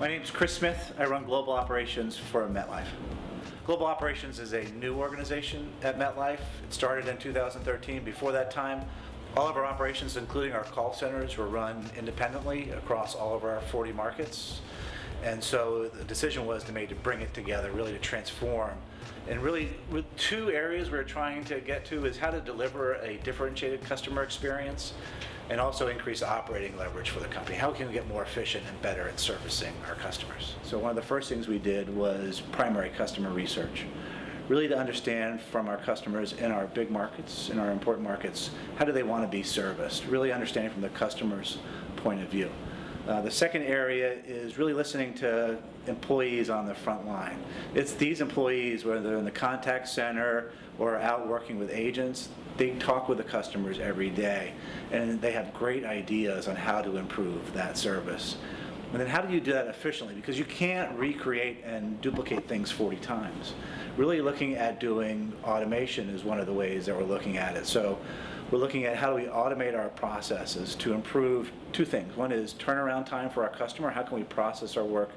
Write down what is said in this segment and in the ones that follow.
My name is Chris Smith. I run global operations for MetLife. Global operations is a new organization at MetLife. It started in 2013. Before that time, all of our operations, including our call centers, were run independently across all of our 40 markets. And so the decision was made to bring it together, really to transform. And really, with two areas we're trying to get to is how to deliver a differentiated customer experience and also increase operating leverage for the company. How can we get more efficient and better at servicing our customers? So one of the first things we did was primary customer research, really to understand from our customers in our big markets, in our important markets, how do they want to be serviced, really understanding from the customer's point of view. The second area is really listening to employees on the front line. It's these employees, whether they're in the contact center or out working with agents, they talk with the customers every day, and they have great ideas on how to improve that service. And then how do you do that efficiently? Because you can't recreate and duplicate things 40 times. Really looking at doing automation is one of the ways that we're looking at it. So we're looking at how do we automate our processes to improve two things. One is turnaround time for our customer. How can we process our work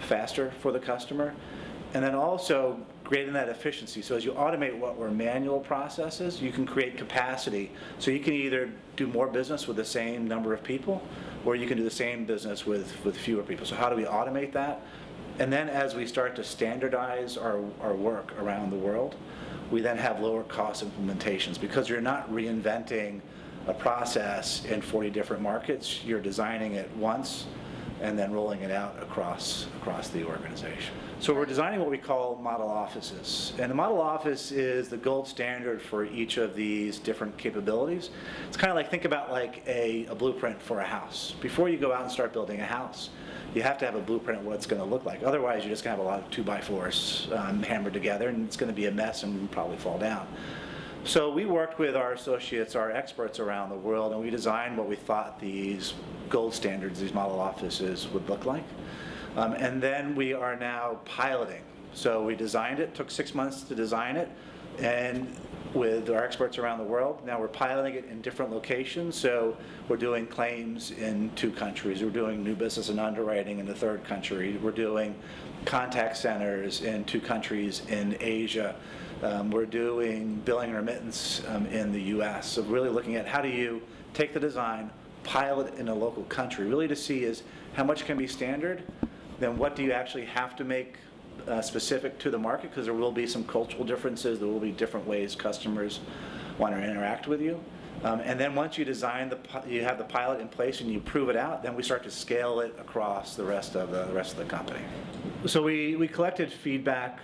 faster for the customer? And then also creating that efficiency. So as you automate what were manual processes, you can create capacity. So you can either do more business with the same number of people, or you can do the same business with fewer people. So how do we automate that? And then as we start to standardize our work around the world, we then have lower cost implementations because you're not reinventing a process in 40 different markets. You're designing it once and then rolling it out across the organization. So we're designing what we call model offices. And a model office is the gold standard for each of these different capabilities. It's kind of like, think about like a blueprint for a house. Before you go out and start building a house, you have to have a blueprint of what it's going to look like. Otherwise, you're just going to have a lot of 2x4s hammered together, and it's going to be a mess and probably fall down. So we worked with our associates, our experts around the world, and we designed what we thought these gold standards, these model offices would look like. And then we are now piloting. So we designed it, took 6 months to design it, and with our experts around the world, now we're piloting it in different locations. So we're doing claims in 2 countries. We're doing new business and underwriting in the 3rd country. We're doing contact centers in 2 countries in Asia. We're doing billing and remittance in the US. So really looking at how do you take the design, pilot in a local country, really to see is how much can be standard, then what do you actually have to make specific to the market, because there will be some cultural differences, there will be different ways customers want to interact with you. And then once you design you have the pilot in place and you prove it out, then we start to scale it across the rest of the company. So we collected feedback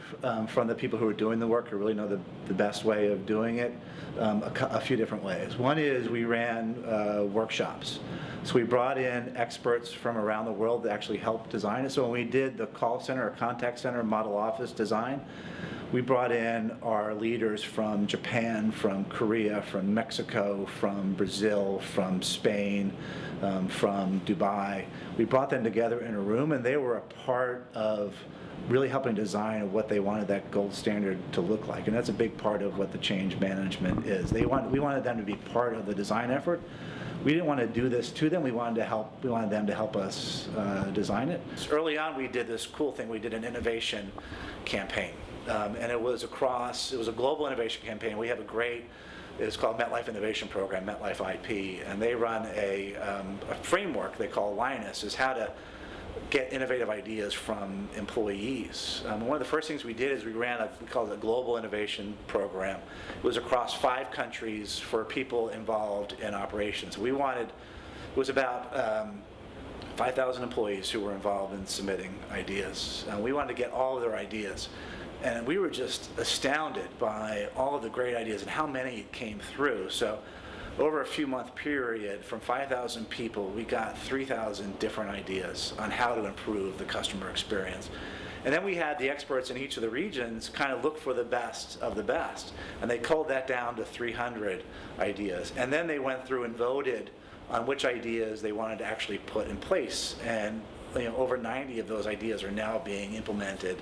from the people who are doing the work, who really know the best way of doing it, a few different ways. One is we ran workshops. So we brought in experts from around the world that actually helped design it. So when we did the call center or contact center model office design, we brought in our leaders from Japan, from Korea, from Mexico, from Brazil, from Spain, from Dubai. We brought them together in a room, and they were a part of really helping design what they wanted that gold standard to look like. And that's a big part of what the change management is. We wanted them to be part of the design effort. We didn't want to do this to them. We wanted them to help us design it. So early on, we did this cool thing. We did an innovation campaign. And it was a global innovation campaign. We have it's called MetLife Innovation Program, MetLife IP, and they run a framework they call Linus, is how to get innovative ideas from employees. One of the first things we did is we ran we called it a global innovation program. It was across 5 countries for people involved in operations. It was about 5,000 employees who were involved in submitting ideas. We wanted to get all of their ideas. And we were just astounded by all of the great ideas and how many came through. So over a few month period, from 5,000 people, we got 3,000 different ideas on how to improve the customer experience. And then we had the experts in each of the regions kind of look for the best of the best. And they culled that down to 300 ideas. And then they went through and voted on which ideas they wanted to actually put in place. And over 90 of those ideas are now being implemented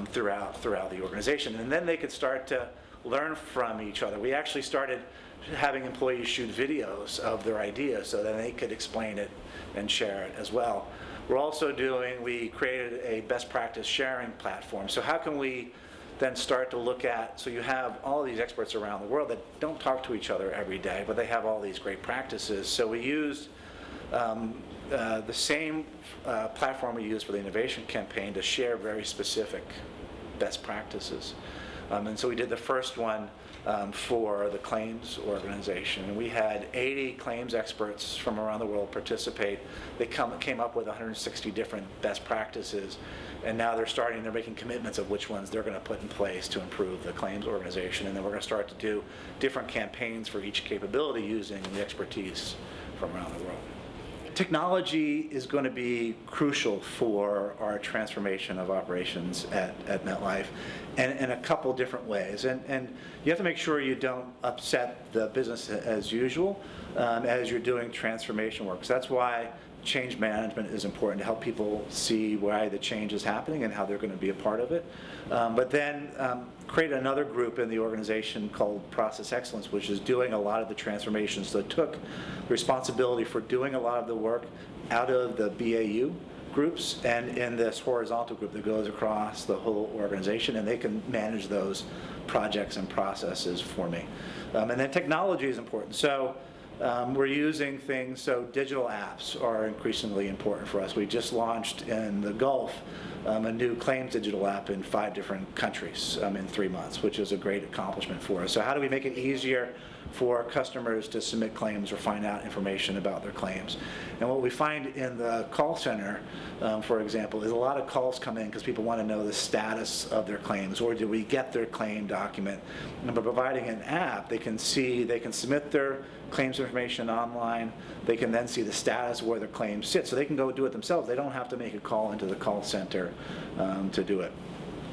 throughout the organization. And then they could start to learn from each other. We actually started having employees shoot videos of their ideas so that they could explain it and share it as well. We created a best practice sharing platform. So how can we then start to look at, so you have all these experts around the world that don't talk to each other every day, but they have all these great practices. So we used the same platform we used for the innovation campaign to share very specific best practices. And so we did the first one for the claims organization. And we had 80 claims experts from around the world participate. They came up with 160 different best practices, and now they're making commitments of which ones they're going to put in place to improve the claims organization. And then we're going to start to do different campaigns for each capability using the expertise from around the world. Technology is going to be crucial for our transformation of operations at MetLife, and in a couple different ways. And you have to make sure you don't upset the business as usual as you're doing transformation work. So that's why change management is important, to help people see why the change is happening and how they're going to be a part of it. But then create another group in the organization called Process Excellence, which is doing a lot of the transformations. So it took responsibility for doing a lot of the work out of the BAU groups and in this horizontal group that goes across the whole organization, and they can manage those projects and processes for me. And then technology is important. So we're using things, so digital apps are increasingly important for us. We just launched in the Gulf a new claims digital app in 5 different countries in 3 months, which is a great accomplishment for us. So how do we make it easier for customers to submit claims or find out information about their claims? And what we find in the call center, for example, is a lot of calls come in because people want to know the status of their claims, or did we get their claim document? And by providing an app, they can submit their claims information online. They can then see the status where their claims sit, so they can go do it themselves. They don't have to make a call into the call center to do it.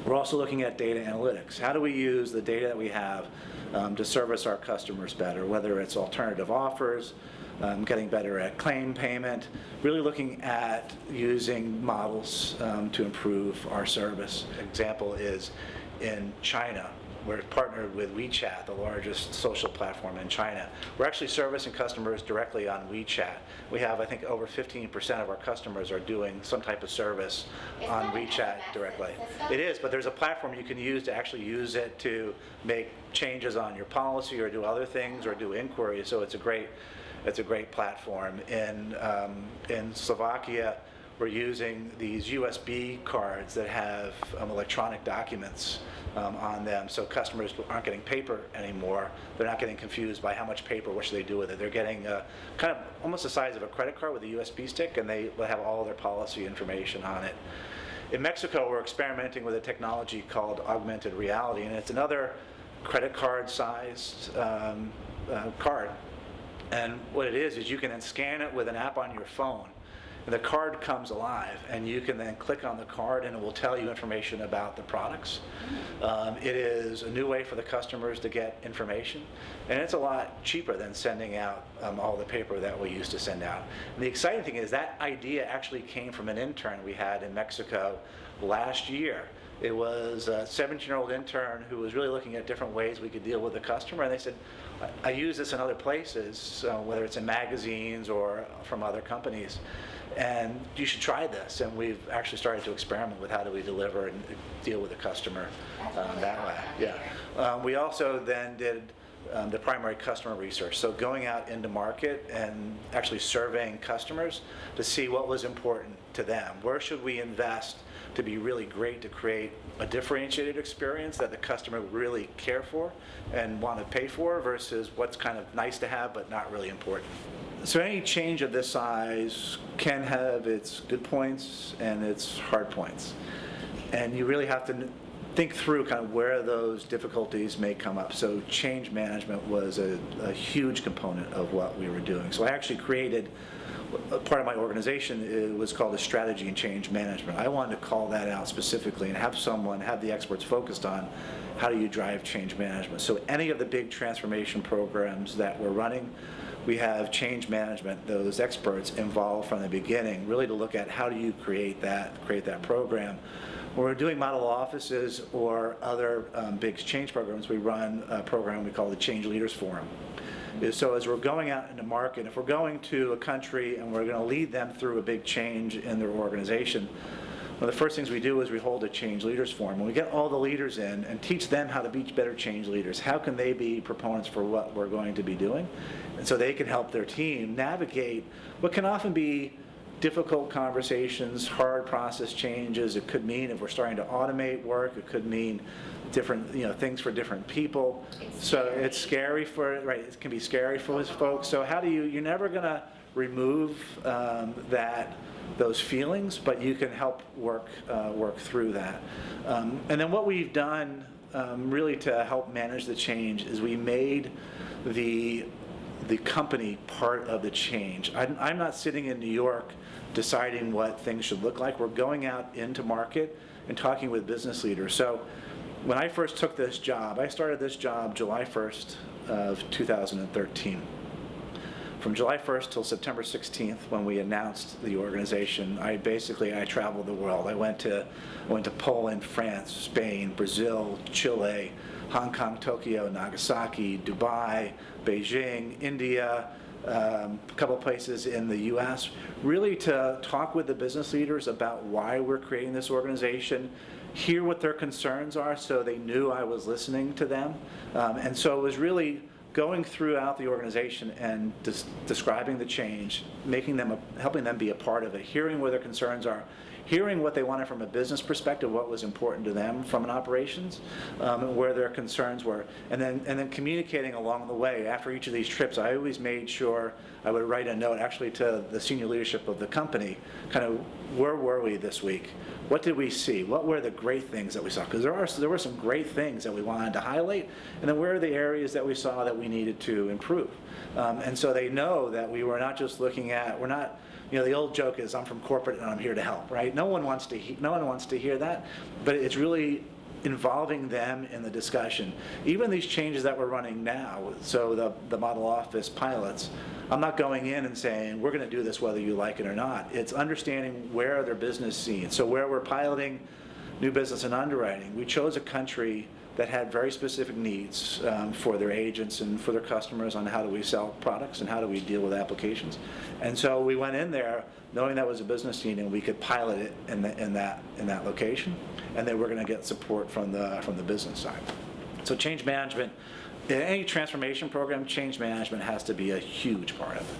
We're also looking at data analytics. How do we use the data that we have to service our customers better, whether it's alternative offers, getting better at claim payment, really looking at using models to improve our service. An example is in China. We're partnered with WeChat, the largest social platform in China. We're actually servicing customers directly on WeChat. We have, I think, over 15% of our customers are doing some type of service on WeChat directly. It is, but there's a platform you can use to actually use it to make changes on your policy or do other things or do inquiries. So it's a great platform. In Slovakia, we're using these USB cards that have electronic documents on them, so customers aren't getting paper anymore. They're not getting confused by how much paper, what should they do with it. They're getting kind of almost the size of a credit card with a USB stick, and they will have all their policy information on it. In Mexico, we're experimenting with a technology called augmented reality, and it's another credit card-sized card. And what it is you can then scan it with an app on your phone, and the card comes alive, and you can then click on the card and it will tell you information about the products. It is a new way for the customers to get information, and it's a lot cheaper than sending out all the paper that we used to send out. And the exciting thing is that idea actually came from an intern we had in Mexico last year. It was a 17-year-old intern who was really looking at different ways we could deal with the customer, and they said, I use this in other places, whether it's in magazines or from other companies, and you should try this. And we've actually started to experiment with how do we deliver and deal with the customer that way. Yeah. We also then did the primary customer research, so going out into market and actually surveying customers to see what was important to them. Where should we invest to be really great, to create a differentiated experience that the customer would really care for and want to pay for, versus what's kind of nice to have but not really important. So any change of this size can have its good points and its hard points. And you really have to think through kind of where those difficulties may come up. So change management was a huge component of what we were doing. So I actually created part of my organization. It was called a strategy and change management. I wanted to call that out specifically and have the experts focused on how do you drive change management. So any of the big transformation programs that we're running, we have change management, those experts involved from the beginning, really to look at how do you create that program. When we're doing model offices or other big change programs, we run a program we call the Change Leaders Forum. is so as we're going out into market, if we're going to a country and we're going to lead them through a big change in their organization, one of the first things we do is we hold a change leaders forum. And we get all the leaders in and teach them how to be better change leaders. How can they be proponents for what we're going to be doing? And so they can help their team navigate what can often be difficult conversations, hard process changes. It could mean if we're starting to automate work, it could mean different things for different people. It's scary for, right, it can be scary for those folks. So how do you're never going to remove those feelings, but you can help work through that. And then what we've done really to help manage the change is we made the company part of the change. I'm not sitting in New York deciding what things should look like. We're going out into market and talking with business leaders. So when I first took this job, I started this job July 1st of 2013. From July 1st till September 16th, when we announced the organization, I traveled the world. I went to Poland, France, Spain, Brazil, Chile, Hong Kong, Tokyo, Nagasaki, Dubai, Beijing, India, a couple places in the U.S., really to talk with the business leaders about why we're creating this organization, hear what their concerns are so they knew I was listening to them. And so it was really going throughout the organization and describing the change, helping them be a part of it, hearing where their concerns are, hearing what they wanted from a business perspective, what was important to them from an operations, and where their concerns were, and then communicating along the way. After each of these trips, I always made sure I would write a note actually to the senior leadership of the company, kind of where were we this week? What did we see? What were the great things that we saw? Because there were some great things that we wanted to highlight, and then where are the areas that we saw that we needed to improve? And so they know that we were not just looking at, we're not, the old joke is I'm from corporate and I'm here to help, right? No one wants to hear that, but it's really involving them in the discussion. Even these changes that we're running now, so the model office pilots, I'm not going in and saying we're going to do this whether you like it or not. It's understanding where are their business scenes. So where we're piloting new business and underwriting, we chose a country that had very specific needs for their agents and for their customers on how do we sell products and how do we deal with applications. And so we went in there knowing that was a business need and we could pilot it in that location, and then we're going to get support from the business side. So change management, in any transformation program, change management has to be a huge part of it.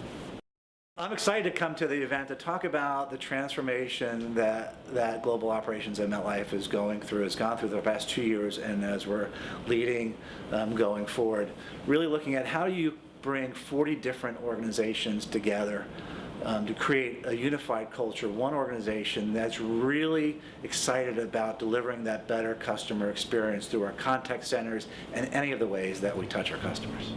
I'm excited to come to the event to talk about the transformation that global operations at MetLife is going through, has gone through the past 2 years, and as we're leading going forward, really looking at how you bring 40 different organizations together to create a unified culture, one organization that's really excited about delivering that better customer experience through our contact centers and any of the ways that we touch our customers.